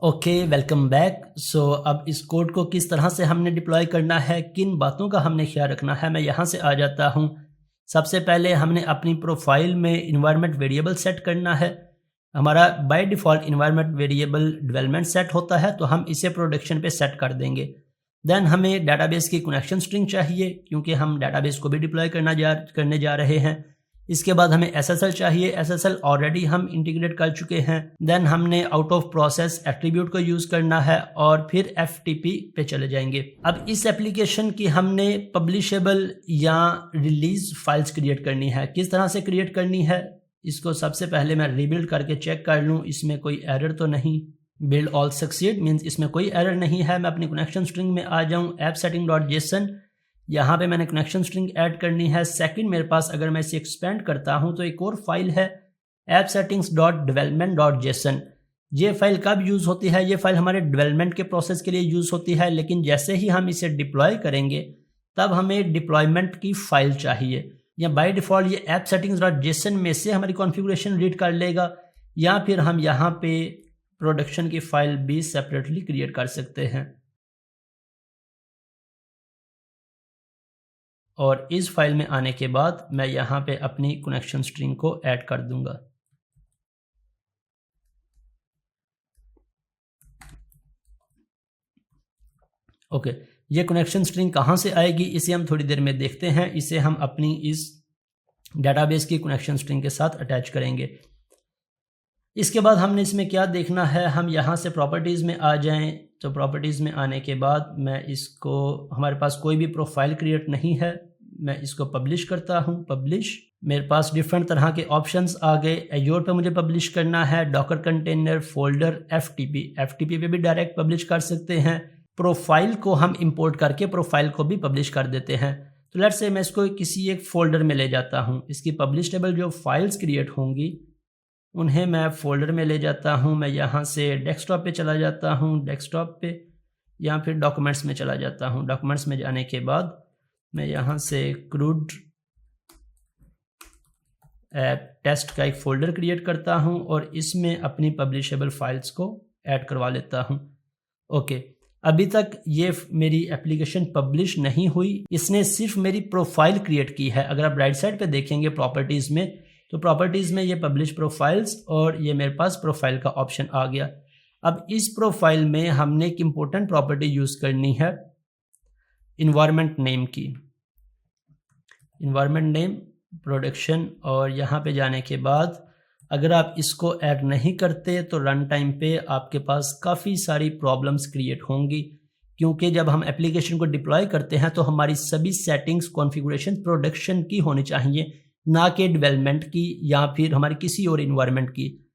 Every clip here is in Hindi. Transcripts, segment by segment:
Okay, welcome back. अब इस कोड को किस तरह से हमने डिप्लॉय करना है, किन बातों का हमने ख्याल रखना है, मैं यहाँ से आ जाता हूँ। सबसे पहले हमने अपनी प्रोफाइल में इन्वायरमेंट वेरिएबल सेट करना है। हमारा by default environment variable development set होता है, तो हम इसे प्रोडक्शन पे सेट कर देंगे। देन हमें डाटाबेस की कनेक्शन स्ट्रिंग चाहिए, क्योंकि हम डाटाबेस को भी डिप्लॉय करने जा रहे हैं। इसके बाद हमें SSL चाहिए। SSL ऑलरेडी हम इंटीग्रेट कर चुके हैं। देन हमने आउट ऑफ प्रोसेस एट्रीब्यूट को यूज़ करना है और फिर FTP पे चले जाएंगे। अब इस एप्लीकेशन की हमने पब्लिशेबल या रिलीज फाइल्स क्रिएट करनी है। किस तरह से क्रिएट करनी है, इसको सबसे पहले मैं रीबिल्ड करके चेक कर लूँ इसमें कोई एरर तो नहीं। बिल्ड ऑल सक्सीड मीन्स इसमें कोई एरर नहीं है। मैं अपनी कनेक्शन स्ट्रिंग में आ जाऊँ, appsetting.json, यहाँ पे मैंने कनेक्शन स्ट्रिंग ऐड करनी है। सेकंड मेरे पास अगर मैं इसे एक्सपेंड करता हूँ तो एक और फाइल है appsettings.development.json। ये फाइल कब यूज़ होती है, ये फाइल हमारे डेवलपमेंट के प्रोसेस के लिए यूज़ होती है, लेकिन जैसे ही हम इसे डिप्लॉय करेंगे तब हमें डिप्लॉयमेंट की फ़ाइल चाहिए। या बाय डिफ़ॉल्ट ये appsettings.json में से हमारी कॉन्फ़िगरेशन रीड कर लेगा, या फिर हम यहाँ पे प्रोडक्शन की फ़ाइल भी सेपरेटली क्रिएट कर सकते हैं। और इस फाइल में आने के बाद मैं यहाँ पे अपनी कनेक्शन स्ट्रिंग को ऐड कर दूंगा। ओके, ये कनेक्शन स्ट्रिंग कहाँ से आएगी इसे हम थोड़ी देर में देखते हैं। इसे हम अपनी इस डाटाबेस की कनेक्शन स्ट्रिंग के साथ अटैच करेंगे। इसके बाद हमने इसमें क्या देखना है, हम यहाँ से प्रॉपर्टीज़ में आ जाएं। तो प्रॉपर्टीज़ में आने के बाद मैं इसको, हमारे पास कोई भी प्रोफाइल क्रिएट नहीं है, मैं इसको पब्लिश करता हूँ। पब्लिश, मेरे पास डिफरेंट तरह के ऑप्शंस आ गए। एज़्योर पे मुझे पब्लिश करना है, डॉकर कंटेनर, फोल्डर, FTP पे भी डायरेक्ट पब्लिश कर सकते हैं। प्रोफाइल को हम इंपोर्ट करके प्रोफाइल को भी पब्लिश कर देते हैं। तो लेट्स से मैं इसको किसी एक फोल्डर में ले जाता हूँ। इसकी पब्लिशेबल जो फाइल्स क्रिएट होंगी उन्हें मैं फ़ोल्डर में ले जाता हूँ। मैं यहाँ से डेस्कटॉप पे चला जाता हूँ, डेस्कटॉप पे, या फिर डॉक्यूमेंट्स में चला जाता हूँ। डॉक्यूमेंट्स में जाने के बाद मैं यहाँ से क्रूड टेस्ट का एक फ़ोल्डर क्रिएट करता हूँ और इसमें अपनी पब्लिशेबल फाइल्स को ऐड करवा लेता हूँ। ओके, अभी तक ये मेरी एप्लीकेशन पब्लिश नहीं हुई, इसने सिर्फ मेरी प्रोफाइल क्रिएट की है। अगर आप राइट साइड पे देखेंगे प्रॉपर्टीज़ में, तो प्रॉपर्टीज़ में ये पब्लिश प्रोफाइल्स और ये मेरे पास प्रोफाइल का ऑप्शन आ गया। अब इस प्रोफाइल में हमने एक इम्पोर्टेंट प्रॉपर्टी यूज़ करनी है इन्वायरमेंट नेम की। इन्वायरमेंट नेम प्रोडक्शन, और यहाँ पे जाने के बाद अगर आप इसको ऐड नहीं करते तो रन टाइम पे आपके पास काफ़ी सारी प्रॉब्लम्स क्रिएट होंगी, क्योंकि जब हम एप्लीकेशन को डिप्लॉय करते हैं तो हमारी सभी सेटिंग्स कॉन्फ़िगरेशन प्रोडक्शन की होनी चाहिए, ना कि डेवलपमेंट की या फिर हमारी किसी और इन्वायरमेंट की।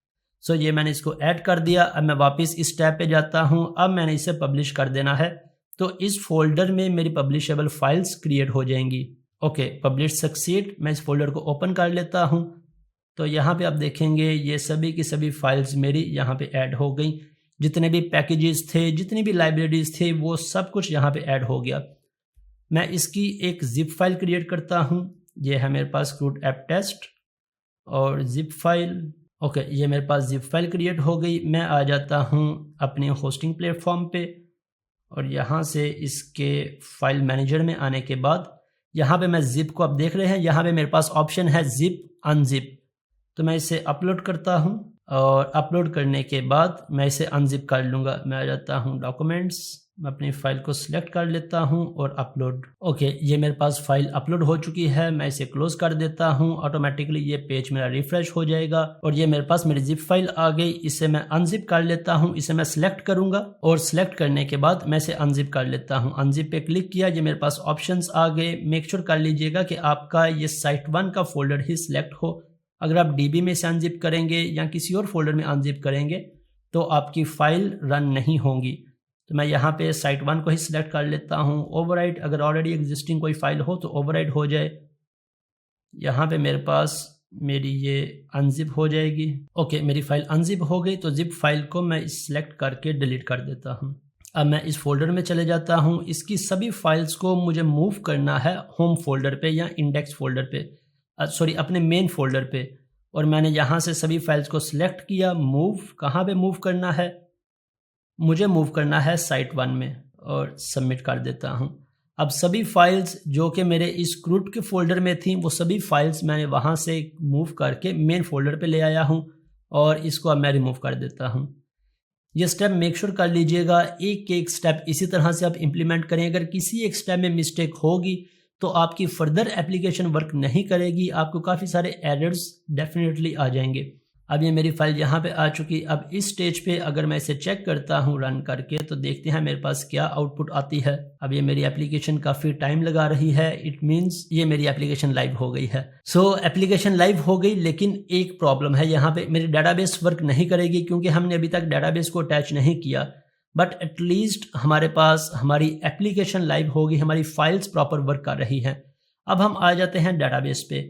सो ये मैंने इसको ऐड कर दिया। अब मैं वापस इस टैब पे जाता हूँ। अब मैंने इसे पब्लिश कर देना है, तो इस फोल्डर में मेरी पब्लिशेबल फाइल्स क्रिएट हो जाएंगी। ओके, पब्लिश सक्सीड, मैं इस फोल्डर को ओपन कर लेता हूँ। तो यहाँ पे आप देखेंगे ये सभी की सभी फाइल्स मेरी यहाँ पे ऐड हो गई। जितने भी पैकेजेस थे, जितनी भी लाइब्रेरीज थे, वो सब कुछ यहाँ पे ऐड हो गया। मैं इसकी एक जिप फाइल क्रिएट करता हूँ। ये है मेरे पास क्रूड ऐप टेस्ट और जिप फाइल। ओके, ये मेरे पास जिप फाइल क्रिएट हो गई। मैं आ जाता हूँ अपने होस्टिंग प्लेटफॉर्म पे और यहाँ से इसके फाइल मैनेजर में आने के बाद यहाँ पे मैं जिप को, आप देख रहे हैं यहाँ पे मेरे पास ऑप्शन है जिप अनजिप। तो मैं इसे अपलोड करता हूँ और अपलोड करने के बाद मैं इसे अनजिप कर लूँगा। मैं आ जाता हूँ डॉक्यूमेंट्स, मैं अपनी फ़ाइल को सिलेक्ट कर लेता हूँ और अपलोड। ओके, ये मेरे पास फ़ाइल अपलोड हो चुकी है। मैं इसे क्लोज़ कर देता हूँ। ऑटोमेटिकली ये पेज मेरा रिफ़्रेश हो जाएगा और ये मेरे पास मेरी जिप फाइल आ गई। इसे मैं अनजिप कर लेता हूँ। इसे मैं सिलेक्ट करूँगा और सिलेक्ट करने के बाद मैं इसे अनजिप कर लेता हूँ। अनजिप पे क्लिक किया, ये मेरे पास ऑप्शंस आ गए। मेक श्योर कर लीजिएगा कि आपका ये site1 का फोल्डर ही सिलेक्ट हो। अगर आप DB में से अनजिप करेंगे या किसी और फोल्डर में अनजिप करेंगे तो आपकी फ़ाइल रन नहीं होंगी। तो मैं यहाँ पे site1 को ही सिलेक्ट कर लेता हूँ। ओवरराइट, अगर ऑलरेडी एग्जिस्टिंग कोई फ़ाइल हो तो ओवरराइट हो जाए। यहाँ पे मेरे पास मेरी ये अनजिप हो जाएगी। ओके, मेरी फ़ाइल अनजिप हो गई, तो जिप फाइल को मैं सिलेक्ट करके डिलीट कर देता हूँ। अब मैं इस फोल्डर में चले जाता हूँ। इसकी सभी फाइल्स को मुझे मूव करना है होम फोल्डर पे या इंडेक्स फोल्डर पे, सॉरी अपने मेन फोल्डर पे। और मैंने यहाँ से सभी फाइल्स को सिलेक्ट किया। मूव, कहाँ पे मूव करना है, मुझे मूव करना है साइट 1 में और सबमिट कर देता हूँ। अब सभी फाइल्स जो कि मेरे इस रूट के फ़ोल्डर में थी वो सभी फाइल्स मैंने वहाँ से मूव करके मेन फ़ोल्डर पे ले आया हूँ और इसको अब मैं रिमूव कर देता हूँ। ये स्टेप मेक श्योर कर लीजिएगा, एक एक स्टेप इसी तरह से आप इम्प्लीमेंट करें। अगर किसी एक स्टेप में मिस्टेक होगी तो आपकी फर्दर एप्लीकेशन वर्क नहीं करेगी, आपको काफ़ी सारे एरर्स डेफिनेटली आ जाएंगे। अब ये मेरी फाइल यहाँ पे आ चुकी। अब इस स्टेज पे अगर मैं इसे चेक करता हूँ रन करके तो देखते हैं मेरे पास क्या आउटपुट आती है। अब ये मेरी एप्लीकेशन काफ़ी टाइम लगा रही है, इट मीन्स ये मेरी एप्लीकेशन लाइव हो गई है। सो एप्लीकेशन लाइव हो गई, लेकिन एक प्रॉब्लम है, यहाँ पे मेरी डाटाबेस वर्क नहीं करेगी क्योंकि हमने अभी तक डाटाबेस को अटैच नहीं किया। बट एटलीस्ट हमारे पास हमारी एप्लीकेशन लाइव होगी, हमारी फाइल्स प्रॉपर वर्क कर रही हैं। अब हम आ जाते हैं डाटाबेस पे।